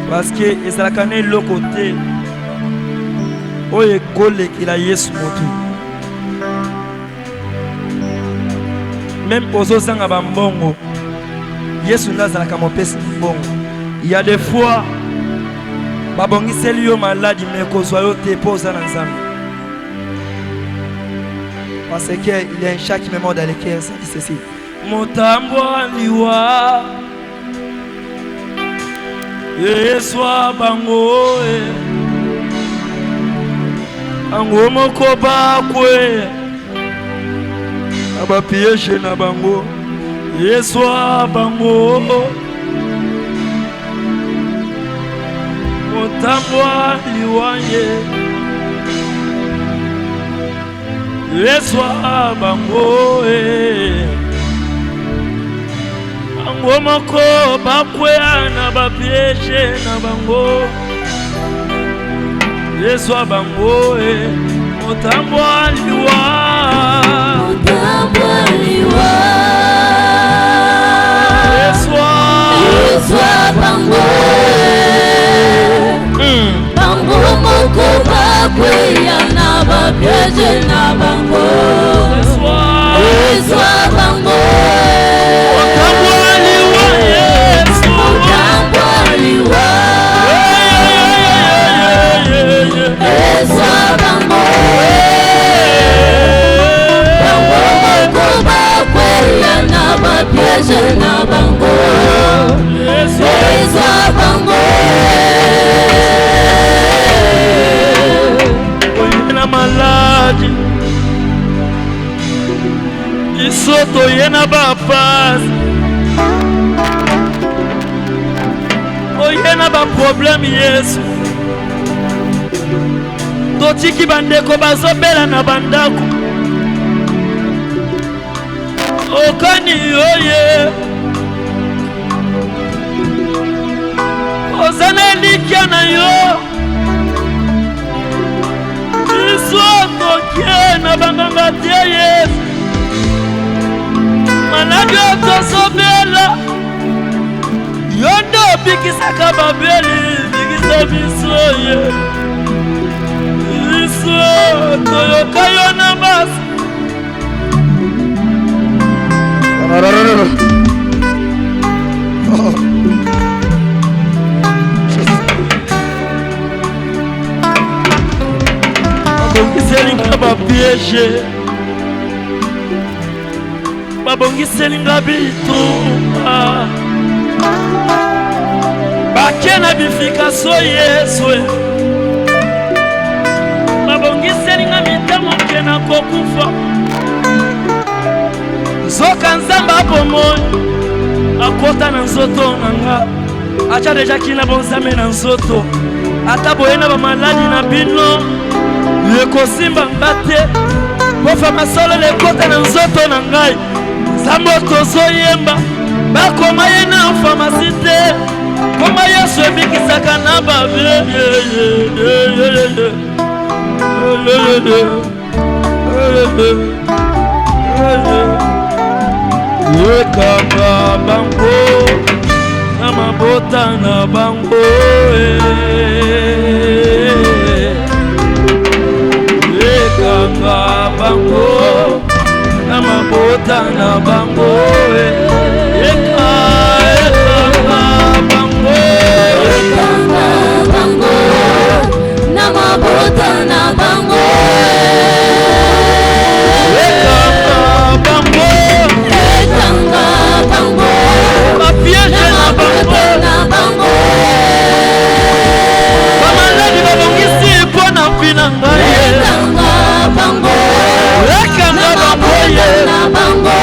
parce que ezalaka na eloko te oyo ekolekela Yesu motu. Même ozozanga bambongo Yesu nazalaka mopesi mbongo. Il y a des fois babongiseli yo maladi mais kozwa yo te po oza na Nzambe. Parce qu'il y a un chat qui me mord dans le cœur, ça dit ceci. Motambo liwa Yeswa bango Ango moko bakwe Aba piège na bango Yeswa bango Motambo liwa Yeswa bango Ango moko bakwe na ba piège na bango Yeswa bango Motambo liwa Yeswa bango Bango moko bakwe na ba piège na bango Yeswa bango piège na bango Yeswa bango oyena maladi isoto yena bapasi oyena ba problème Yesu totiki bandeko bazobela na bandako okani oye ozana likia na yo isoto kie na banganga tie Yesu maladi otozobela yondo bikisaka babeli bikisa biso ye iso toyoka yo na basi babongiselinga bapiège babongiselinga bitumba bakie na bifikaso Yesu babongiselinga mitamoke na kokufa Zoka Nzambe apomoi akota na nzoto nanga acha deja kina bonzame na nzoto ata boyena ba maladi na bino yekosimba mbate bofa masolo lekota na nzoto na ngai Nzambe tozoyemba bakoma ye na pharmacie te koma Yesu ebikisaka na babe Yekanga bango na mabota na bango Yekanga bango na mabota na bango Yekanga bango na mabota na bango Bango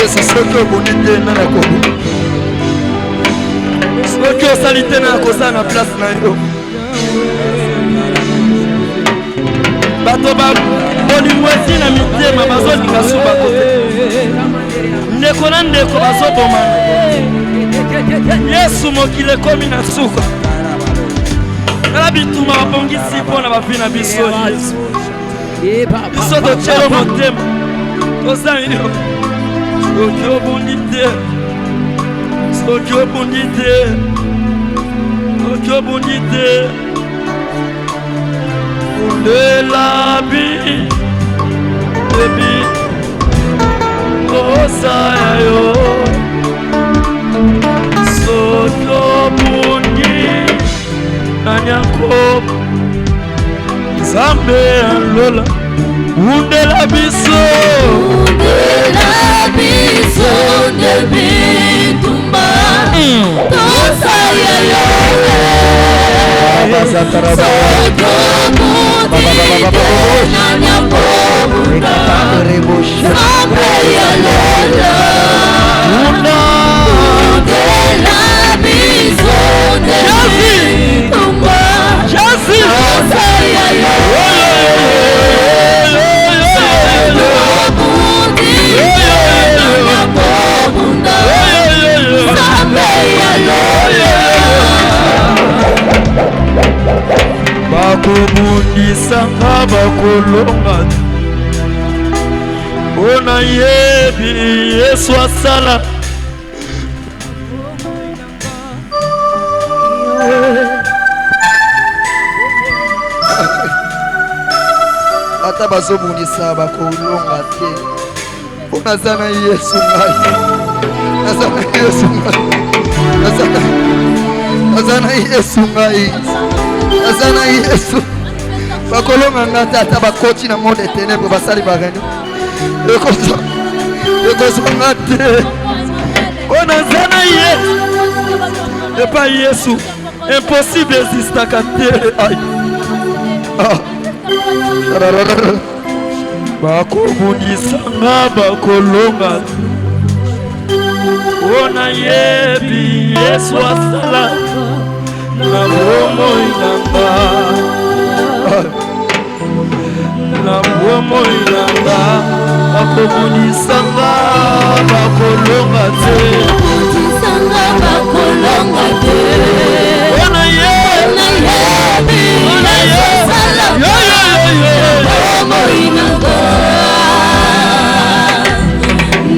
Yesu soki oboni te na nakobona soki osali te na kozala na place na yo bato bolingo esi na mitema bazolinga suba kote ndeko na ndeko bazobomana Yesu mokili ekomi na suka kala bituma babongisi mpo na bavi na biso Yesu biso totyelo motema tozali yo soki obundi te soki obundi te soki obundi te undelabi ebi osaya yo soki obundi na Yakobo Nzambe alola undela biso ndebi tumba tosaya yo soki obundi na Yakobo Nzambe alola undela biso ndebi tumba tosaya yo bakobundisanga bakolonga ona yebi Yesu asala ata bazobundisa bakolonga te ona zana Yesu ngai nazana Yesu ngai nazana Yesu ngai nazana Yesu bakolonga ngata ata bakoti na monde ténèbre basali bareno ekozonga te ona zana Yesu epa Yesu impossible existaka te bakobundisanga bakolonga ona yebi Yesu asala na bomoi nanga na bomoi nanga bakobundisanga bakolonga te ona yebi Yesu asala na bomoi nanga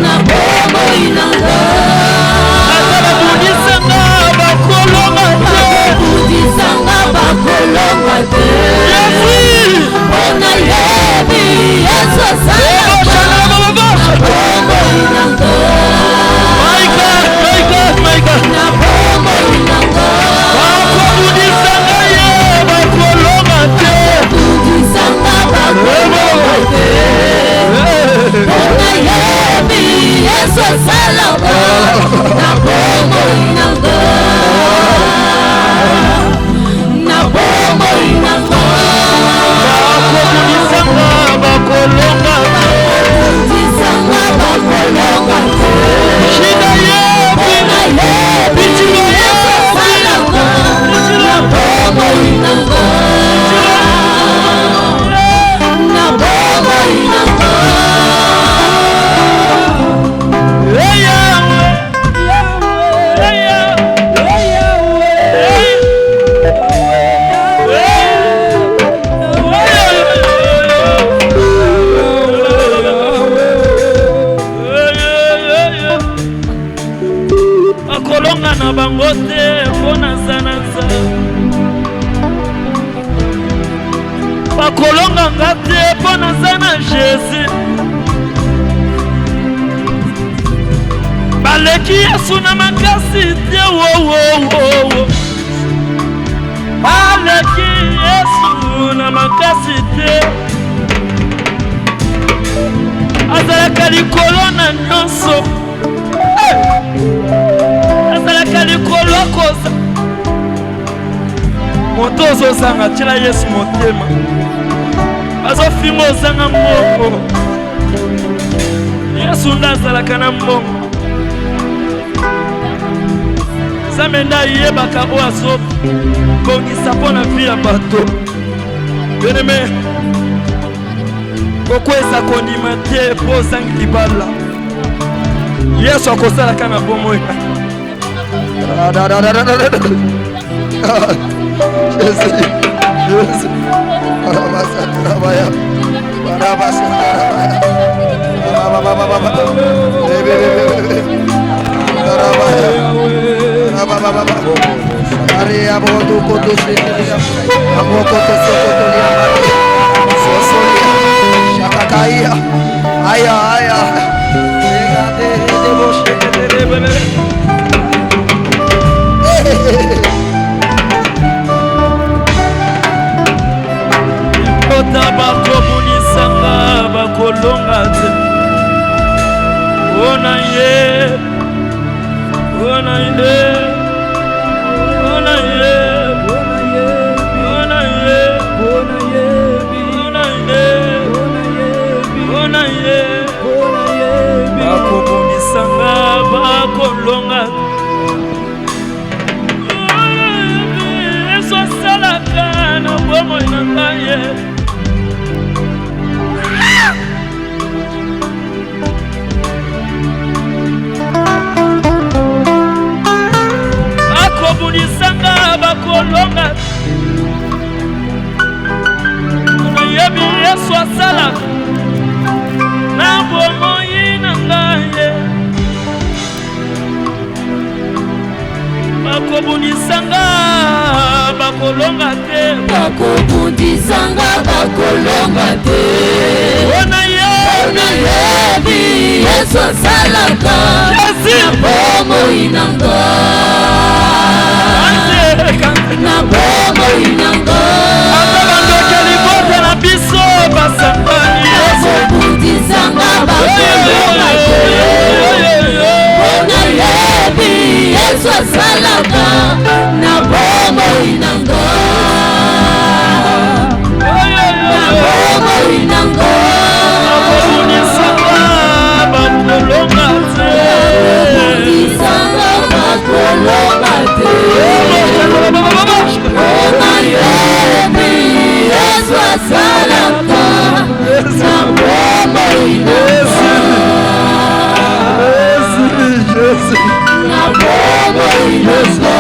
na bomoi nanga bakobundisanga bakolonga te ona yebi Yesu asala na bomoi nanga my God na bomoi nanga bakobundisanga ye bakolonga te ona yebi Yesu asala na bomoi nanga na bomoi nanga bakobundisanga bakolonga shida yebi ona yebi Yesu asala na bomoi nanga na bomoi nanga akolonga na bango te mpona zananza bakolonga nga te mpona zana Jésus baleki Yesu na makasi te wowowowo baleki Yesu na makasi te azalaka likolo na nyonso azalaka likolo akoza moto ozozanga tila Yesu motema bazofinga ozanga mbongo Yesu ndazalaka na mbongo Nzambe nde ayebaka oyo azobongisa mpo na vi ya bato. Bien-aimé, kokwesa kondima te mpo ozangi libala. Yesu akosalaka na bomoi. Kota bakobunisanga bakolonga te. Ona ye, ona ye, ona ye, ona ye, ona ye, ona ye, ona ye, ona ye, bakobunisanga bakolonga te. Esosalaka na bomoi na ngai. Bakobunisanga bakolonga nayebi Yesu asalaka na bomoi na ngai. Bakobunisanga bakolonga te. Bakobunisanga bakolonga te. Ona yebi Yesu asalaka na bomoi na na bomoi na ngai. Ata bandokeli bote na biso basangani. Bakobunisanga bakolonga te. Ona yebi Yesu asalaka na bomoi na ngai. Na bomoi na ngai. Bakobunisanga bakolonga te. Bakobunisanga bakolonga te. Ona yebi Yesu asalaka na bomoi na ngai. Na bomoi na ngai.